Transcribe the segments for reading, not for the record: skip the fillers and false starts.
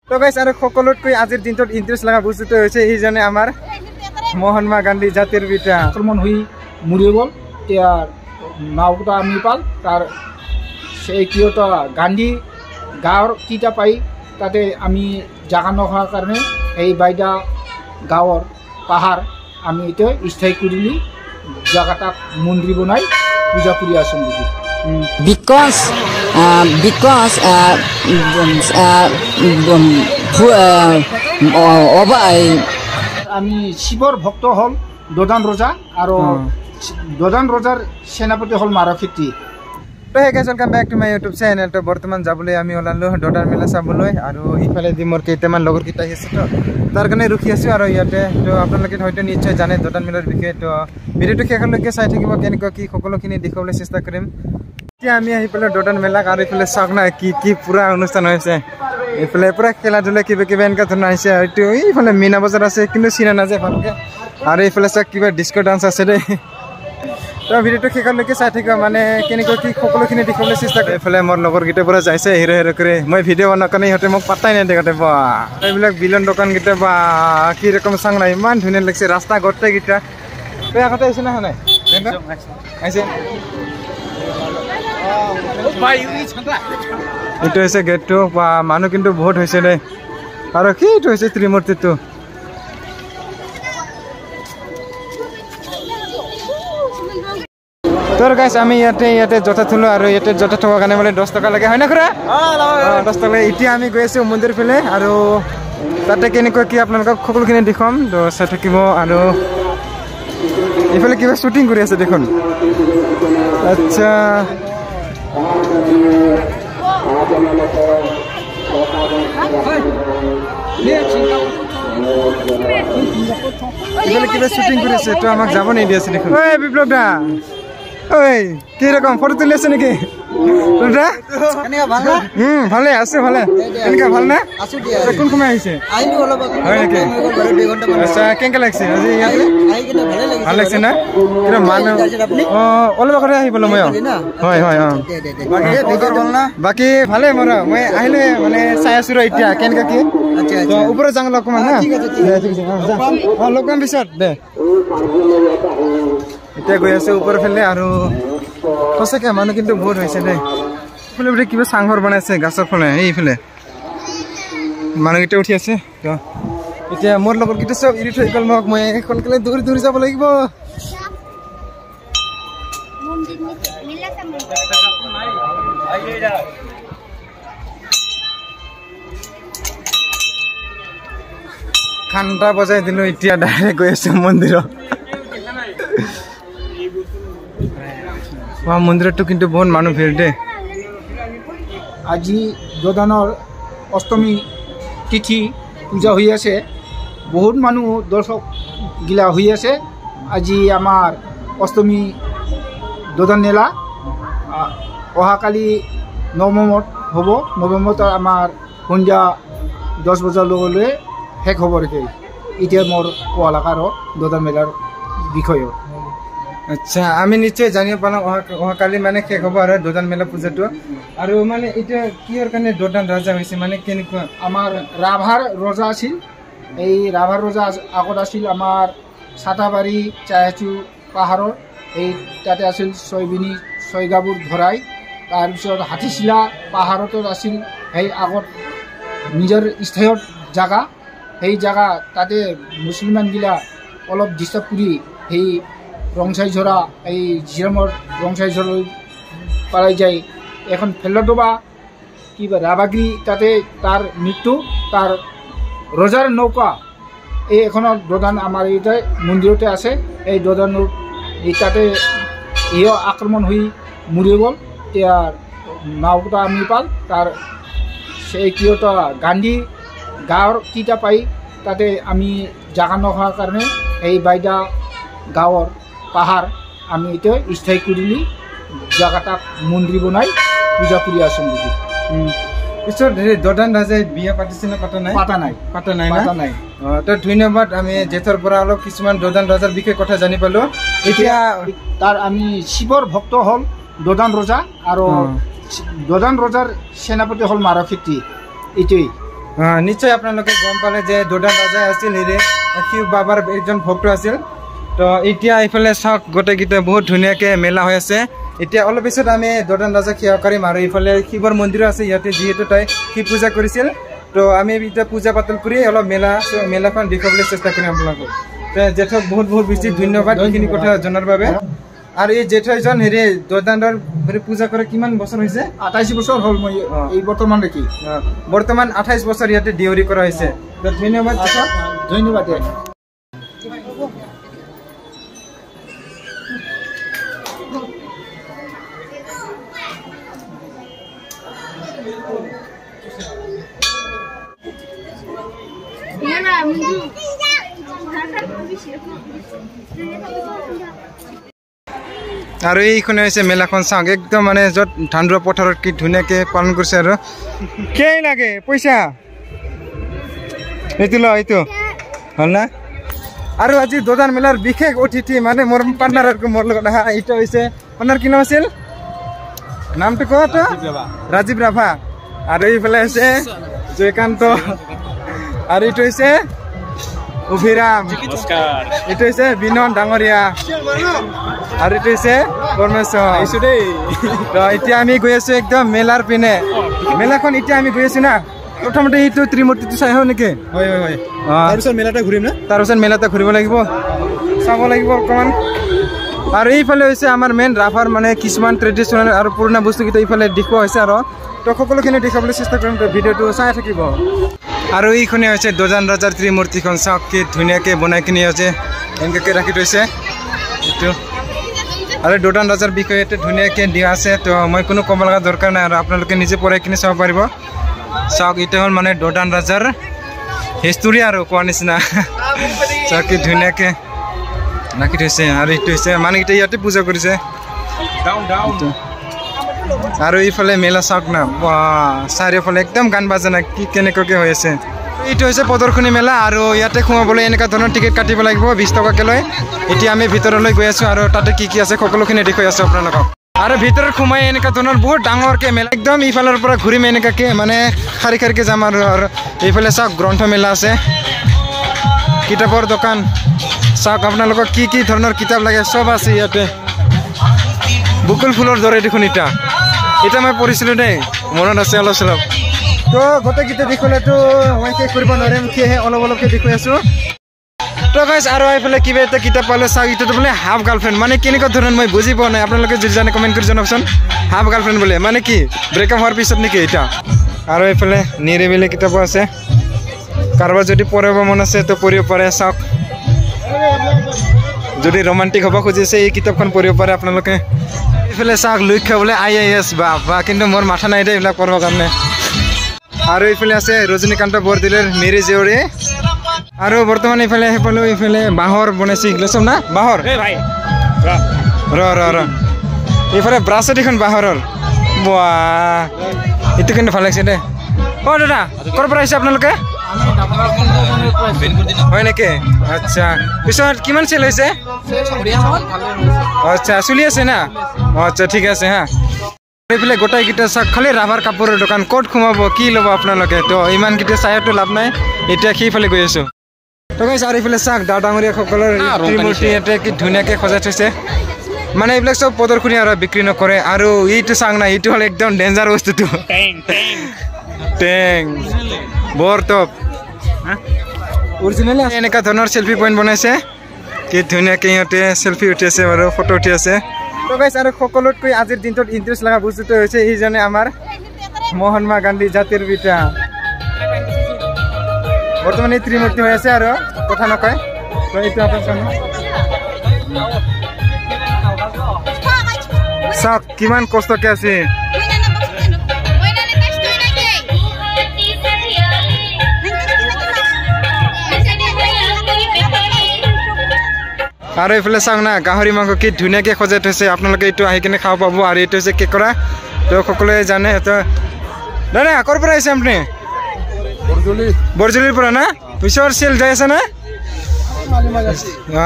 তো গাইস আৰু সকলোতকৈ আজিৰ দিনটোত ইন্টাৰেষ্ট লগা বস্তুটো হৈছে এইজনে আমাৰ মহাত্মা গান্ধী জাতিৰ পিতা আক্ৰমণ হয়ে মৰে গেল তাৰ নাওটা আমি পাল তাৰ সেই কিয়টা গান্ধী গাঁৱৰ কিটা পাই তাতে আমি জাগা নথকাৰ কাৰণে এই বাইদা গাঁৱৰ পাহাৰ আমি এতিয়া স্থায়ী কৰিলি জাগাটাক মন্দিৰ বনাই পূজা কৰি আছো because আমি শিৱৰ ভক্ত হল দদান ৰজা আৰু দদান ৰজাৰ সেনাপতি হল মাৰক্ষেত্ৰী তো hey guys welcome back to my YouTube channel তো বর্তমান যাবলৈ আমি ওলালো ডটাৰ মেলা চাবলৈ আৰু ইফালে দি মোৰ কেইটামান লগৰ কিটা আছে তো তাৰ কাৰণে ৰখি আছো আৰু ইয়াতে তো আপোনালোকে হয়তো নিশ্চয় জানে ডটাৰ মেলাৰ বিষয়ে তো ভিডিওটো শেষলৈকে চাই থাকিব কেনেকৈ কি সকলোখিনি দেখাবলৈ চেষ্টা কৰিম এতিয়া আমি আহি পেলাই ডটাৰ মেলাক আৰু ইফালে চাওক না কি কি পুৰা অনুষ্ঠান হৈছে ইফালে পুৰা খেলা ধূলা কিবা কিবা এনেকা ধৰণৰ আহিছে হয়তো ইফালে মিনা বজাৰ আছে কিন্তু চিনা নাযায় ভালকে আৰু ইফালে চাওক কিবা ডিস্কো ডান্স আছে দেই তো ভিডিওটো শেষলৈকে চাই থাকিব মানে কেনেকৈ কি সকলোখিনি দেখাবলৈ চেষ্টা কৰিম এইফালে মোৰ লগৰকেইটাৰ পৰা যাইছে হিৰ' হিৰ' কৰি মই ভিডিঅ' বনোৱাৰ কাৰণে সিহঁতে মোক পাত্তাই নেদেখাতে বা এইবিলাক বিলন দোকানকেইটা বা কি ৰকম চাং নাই ইমান ধুনীয়া লাগিছে ৰাস্তা গোটেইকেইটা তই আগতে আহিছে না নাই আহিছে এইটো হৈছে গেটটো বা মানুহ কিন্তু বহুত হৈছে দেই আৰু কিটো হৈছে ত্ৰিমূৰ্তিটো তোৰ গাইস আমি ইয়াতে জটা থলো আৰু ইয়াতে জটা থোৱাৰ কাৰণে মানে 10 টকা লাগে হয় না খুৰা 10 টকা এতিয়া আমি গৈ আছো মন্দিৰ ফালে আৰু তাতে কেনেকৈ কি আপোনালোকক সকলোখিনি দেখাম তো চাই থাকিব আৰু ইফালে কিবা শ্বুটিং কৰি আছে দেখোন আচ্ছা ইফালে কিবা শ্বুটিং কৰি আছে তো আমাক যাব নিদি আছে দেখোন ঐ বিপ্লৱ দা ওই কি রকম ফটো তুলি আছে নাকি তোরা কেনেকা ভাল না ভালে আছে ভালে কেনেকা ভাল না আছো দিয়া কোন সময় আহিছে আইলো অলপ হয় নাকি 2 ঘন্টা মান আচ্ছা কেনেকা লাগছে আজি ইয়াতে আই কিনে ভালে লাগছে না কিরা মান অলপ করে আহি বলো মই হয় হয় বাকি ভাল না বাকি ভালে মরা মই আহিলে মানে চাই আছো ৰ এতিয়া কেনেকা কি আচ্ছা তো উপরে যাং লকমান না ঠিক আছে লকমান পিছত দে এতিয়া গৈ আছে ওপৰ ফালে আৰু সঁচাকে মানুহ কিন্তু বহুত হৈছে দেই এইফালে কিবা চাংঘৰ বনাইছে গাছৰ ফালে এইফালে মানুহকেইটা উঠি আছে তো এতিয়া মোৰ লগত কেইটা চব এৰি থৈ গ'ল মোক মই সোনকালে দৌৰি দৌৰি যাব লাগিব ঘণ্টা বজাই দিলো এতিয়া ডাইৰেক্ট গৈ আছো মন্দিৰত মন্দিৰটো কিন্তু বহুত মানুহ ভিৰ দে আজি দদানৰ অষ্টমী তিথি পূজা হৈ আছে বহুত মানুহ দৰ্শক গিলা হৈ আছে আজি আমাৰ অষ্টমী দদান মেলা অহাকালি নৱমত হ'ব নৱেম্বৰত আমাৰ সন্ধিয়া 10 বজালৈ শেষ হ'ব এতিয়া মোৰ কোৱালাকাৰ দদান মেলাৰ বিষয়ে আচ্ছা আমি নিশ্চয় জানিব পালাম অহাকালি মানে শেষ হ'ব আৰু দদান মেলা পূজাটো আৰু মানে এতিয়া কিহৰ কাৰণে দদান ৰজা হৈছে মানে কেনেকুৱা আমাৰ ৰাভাৰ ৰজা আছিল এই ৰাভাৰ ৰজা আগত আছিল আমাৰ ছাতাবাৰী চায়াচু পাহাৰৰ এই তাতে আছিল ছয়বিনী ছয়গাবোৰ ধৰাই তাৰপিছত হাতীচিলা পাহাৰত আছিল সেই আগত নিজৰ স্থায়ী জাগা সেই জাগা তাতে মুছলমানগিলা অলপ ডিষ্টাৰ্ব কৰি সেই ৰংচাই ঝৰা এই জিৰামৰ ৰংচাই ঝৰা পালাই যায় এখন ফেলদবা কিবা ৰাবাগিৰি তাতে তাৰ মৃত্যু তাৰ ৰজাৰ নৌকা এই এখনৰ দদান আমাৰ এইটা মন্দিৰতে আছে এই দদানৰ এই তাতে আক্ৰমণ হৈ মৰি গ'ল তাৰ নাওটা আমি পাল তাৰ সেই কিয়টা গান্ধী গাঁৱৰ কিটা পাই তাতে আমি জাগা নথকাৰ কাৰণে এই বাইদা গাঁৱৰ পাহাৰ আমি এতিয়া স্থায়ী কৰিলি জাগাটাক মন্দিৰ বনাই পূজা কৰি আছো পিছত দদান ৰাজাই বিয়া পাতিছে না পাতা নাই তো ধন্যবাদ আমি জেঠৰ পৰা অলপ কিছুমান দদান ৰাজাৰ বিষয়ে কথা জানি পালো এতিয়া তাৰ আমি শিৱৰ ভক্ত হল দদান ৰজা আৰু দদান ৰজাৰ সেনাপতি হল মাৰক্ষেত্ৰী এইটোৱেই নিশ্চয় আপোনালোকে গম পালে যে দোদান ৰাজা আছিল হেৰি শিৱ বাবাৰ একজন ভক্ত আছিল তো এতিয়া এইফালে চাওক গোটেইকেইটা বহুত ধুনীয়াকৈ মেলা হৈ আছে এতিয়া অলপ পিছত আমি দোদান ৰাজাক সেৱা কৰিম আৰু এইফালে শিৱৰ মন্দিৰো আছে ইয়াতে যিহেতু তাই শিৱ পূজা কৰিছিল তো আমি এতিয়া পূজা পাতল কৰি অলপ মেলাখন দেখুৱাবলৈ চেষ্টা কৰিম আপোনালোকক জেঠক বহুত বহুত বেছি ধন্যবাদ এইখিনি কথা জনাৰ বাবে আৰু এই জেঠজন হেৰি দোদানৰ পূজা কৰে কিমান বছৰ হৈছে 28 বছৰ হ'ল মই এই বৰ্তমান দেখি বৰ্তমান 28 বছৰ ইয়াতে ডিউটি কৰা হৈছে তো ধন্যবাদ জেঠক ধন্যবাদ আৰু এইখনে হৈছে মেলাখন চাওক একদম মানে য'ত ধান ৰোৱা পথাৰত কি ধুনীয়াকৈ পালন কৰিছে আৰু কি লাগে পইচা এইটো ল এইটো হ'ল না আৰু আজি দোদান মেলাৰ বিশেষ অতিথি মানে মোৰ পাৰ্টনাৰ মোৰ লগত আহা এইটো হৈছে আপোনাৰ কি নাম আছিল নামটো কত ৰাজীৱ ৰাভা আৰু এইফালে হৈছে জয়কান্ত আৰু এইটো হৈছে অভিৰাম এইটো হৈছে বিনন ডাঙৰীয়া আৰু এইটো হৈছে পৰমেশ্বৰ এতিয়া আমি গৈ আছো একদম মেলাৰ পিনে মেলাখন এতিয়া আমি গৈ আছো না প্ৰথমতে এইটো ত্ৰিমূৰ্তিটো চাই হয় নেকি হয় হয় হয় তাৰপিছত মেলাটা ঘূৰিম না তাৰপিছত মেলাটা ঘূৰিব লাগিব চাব লাগিব অকণমান আৰু এইফালে হৈছে আমাৰ মেইন ৰাভাৰ মানে কিছুমান ট্ৰেডিশ্যনেল আৰু পুৰণা বস্তুকেইটা এইফালে দেখুওৱা হৈছে আৰু তো সকলোখিনি দেখাবলৈ চেষ্টা কৰিম তো ভিডিঅ'টো চাই থাকিব আৰু এইখনে হৈছে দোদান ৰাজাৰ ত্ৰিমূৰ্তিখন চাওক কি ধুনীয়াকৈ বনাই কিনি আছে এনেকৈ ৰাখি থৈছে এইটো আৰু দোদান ৰাজাৰ বিষয়ে এটা ধুনীয়াকৈ দিয়া আছে তো মই কোনো ক'ব লগা দৰকাৰ নাই আৰু আপোনালোকে নিজে পঢ়াই কিনি চাব পাৰিব চাওক এইটো হ'ল মানে দোদান ৰাজাৰ হিষ্টৰী আৰু কোৱাৰ নিচিনা চাওক কি ধুনীয়াকৈ ৰাখি থৈছে আৰু এইটো হৈছে মানুহকেইটা ইয়াতে পূজা কৰিছে আৰু এইফালে মেলা চাওক না চাৰিওফালে একদম গান বাজানা কি কেনেকুৱাকৈ হৈ আছে এইটো হৈছে প্ৰদৰ্শনী মেলা আৰু ইয়াতে সোমাবলৈ এনেকুৱা ধৰণৰ টিকেট কাটিব লাগিব 20 টকাকৈ লৈ এতিয়া আমি ভিতৰলৈ গৈ আছোঁ আৰু তাতে কি কি আছে সকলোখিনি দেখুৱাই আছোঁ আপোনালোকক আৰু ভিতৰত সোমাই এনেকুৱা ধৰণৰ বহুত ডাঙৰকৈ মেলা একদম ইফালৰ পৰা ঘূৰিম এনেকুৱাকৈ মানে শাৰী শাৰীকৈ যাম আৰু এইফালে চাওক গ্ৰন্থ মেলা আছে কিতাপৰ দোকান চাওক আপোনালোকক কি কি ধৰণৰ কিতাপ লাগে চব আছে ইয়াতে বকুল ফুলৰ দৰে দেখোন এটা মই পঢ়িছিলোঁ দেই মনত আছে অলপ চলপ তো গোটেইকেইটা দেখুৱালেতো মই শেষ কৰিব নোৱাৰিম সেয়েহে অলপ অলপকৈ দেখুৱাই আছোঁ তো গাইছ আৰু এইফালে কিবা এটা কিতাপ পালোঁ চাওক এইটোতো বোলে হাফ গাৰ্লফ্ৰেণ্ড মানে কেনেকুৱা ধৰণৰ মই বুজি পোৱা নাই আপোনালোকে যদি জানে কমেণ্ট কৰি জনাবচোন হাফ গাৰ্লফ্ৰেণ্ড বোলে মানে কি ব্ৰেকআপ হোৱাৰ পিছত নেকি এটা আৰু এইফালে নিৰিবিলি কিতাপো আছে কাৰোবাৰ যদি পঢ়িব মন আছে তো পঢ়িব পাৰে চাওক যদি ৰোমান্টিক হ'ব খুজিছে এই কিতাপখন পঢ়িব পাৰে আপোনালোকে এইফালে চাওক লক্ষ্য বোলে IAS বা কিন্তু মোৰ মাথা নাই দে এইবিলাক পঢ়িবৰ কাৰণে আৰু এইফালে আছে ৰজনীকান্ত বৰদলৈৰ মেৰী জীয়ৰী আৰু বৰ্তমান এইফালে সেইফালে এইফালে বাঁহৰ বনাইছে এইগুলো চব না বাঁহৰ ৰ এইফালে ব্ৰাছ দেখোন বাঁহৰৰ বাহ এইটো কিন্তু ভাল লাগিছে দে অ' দাদা ক'ৰ পৰা আহিছে আপোনালোকে হয় নেকি আচ্ছা পিছত কিমান চেল হৈছে আচ্ছা চলি আছে না আচ্ছা ঠিক আছে হা এইফালে গোটাইকেইটা চাওক খালি ৰাভাৰ কাপোৰৰ দোকান ক'ত সোমাব কি ল'ব আপোনালোকে তো ইমানকেইটা চাইতো লাভ নাই এতিয়া সেইফালে গৈ আছোঁ তো গাইছ আৰু এইফালে চাওক ডাঙৰীয়াসকলৰ ত্ৰিমূৰ্তি ইয়াতে কি ধুনীয়াকৈ সজাই থৈছে মানে এইবিলাক চব প্ৰদৰ্শনী আৰু বিক্ৰী নকৰে আৰু এইটো চাওক না এইটো হ'ল একদম ডেঞ্জাৰ বস্তুটো টেং বৰ টপ অৰিজিনেলি এনেকুৱা ধৰণৰ চেল্ফি পইণ্ট বনাইছে কি ধুনীয়াকৈ সিহঁতে চেল্ফি উঠি আছে বাৰু ফটো উঠি আছে তো গাইছ আৰু সকলোতকৈ আজিৰ দিনটোত ইণ্টাৰেষ্ট লগা বস্তুটো হৈছে এইজনে আমাৰ মহাত্মা গান্ধী জাতিৰ পিতা বৰ্তমান এই ত্ৰিমূৰ্তি হৈ আছে আৰু কথা নকয় তো এইটো আপোনাৰ চাওক কিমান কষ্টকৈ আছে আৰু এইফালে চাওক না গাহৰি মাংস কি ধুনীয়াকৈ সজাই থৈছে আপোনালোকে এইটো আহি কিনে খাব পাব আৰু এইটো হৈছে কেঁকোৰা তো সকলোৱে জানে তো দাদা ক'ৰ পৰা আহিছে আপুনি বৰজুলিৰ পৰা না পিছৰ চেল যাই আছে না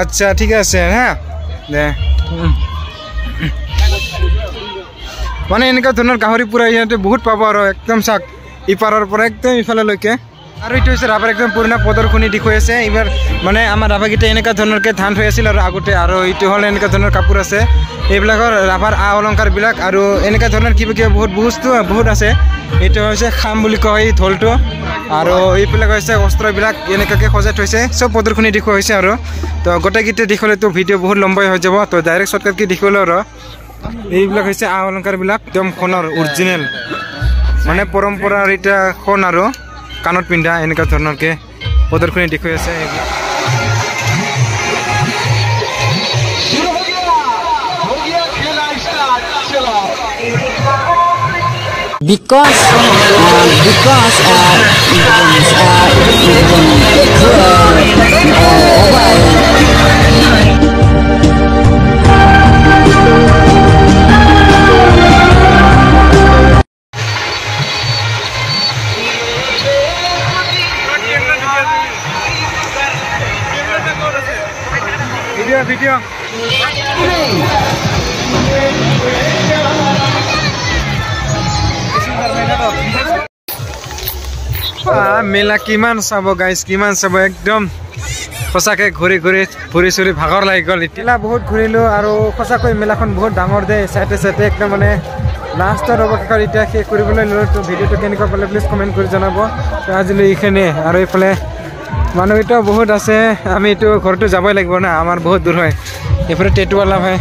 আচ্ছা ঠিক আছে হা দে মানে এনেকুৱা ধৰণৰ গাহৰি পুৰা ইয়াতে বহুত পাব আৰু একদম চাওক ইপাৰৰ পৰা একদম ইফালেলৈকে আৰু এইটো হৈছে ৰাভাৰ একদম পুৰণা প্ৰদৰ্শনী দিশ হৈ আছে এইবাৰ মানে আমাৰ ৰাভাকেইটা এনেকুৱা ধৰণৰকৈ ধান হৈ আছিল আৰু আগতে আৰু এইটো হ'ল এনেকুৱা ধৰণৰ কাপোৰ আছে এইবিলাকৰ ৰাভাৰ অলংকাৰবিলাক আৰু এনেকুৱা ধৰণৰ কিবা কিবা বহুত আছে এইটো হৈছে খাম বুলি কয় এই ঢোলটো আৰু এইবিলাক হৈছে অস্ত্ৰবিলাক এনেকুৱাকৈ সজাই থৈছে চব প্ৰদৰ্শনী দিশ হৈছে আৰু তো গোটেইকেইটা দিশলৈতো ভিডিঅ' বহুত লম্বাই হৈ যাব তো ডাইৰেক্ট শ্বৰ্টকাটকৈ দেখিবলৈ আৰু এইবিলাক হৈছে অলংকাৰবিলাক একদম সোণৰ অৰিজিনেল মানে পৰম্পৰাৰ এতিয়া সোণ আৰু কাণত পিন্ধা এনেকুৱা ধৰণৰকৈ প্ৰদৰ্শনী দিশ হৈ আছে এইবিলাক because ভিডিঅ মেলা কিমান চাব গাইজ কিমান চাব একদম সঁচাকৈ ঘূৰি ফুৰি চুৰি ভাগৰ লাগি গ'ল এতিয়া বহুত ঘূৰিলোঁ আৰু সঁচাকৈ মেলাখন বহুত ডাঙৰ দে চাইডে একদম মানে লাষ্টৰ অৱশেষত এতিয়া শেষ কৰিবলৈ ল'লোঁ তো ভিডিঅ'টো কেনেকুৱা পালে প্লিজ কমেণ্ট কৰি জনাব তো আজিলৈ এইখিনিয়ে আৰু এইফালে মানুহকেইটাও বহুত আছে আমি এইটো ঘৰটো যাবই লাগিব না আমাৰ বহুত দূৰ হয় এইফালে টেটুৱালা হয়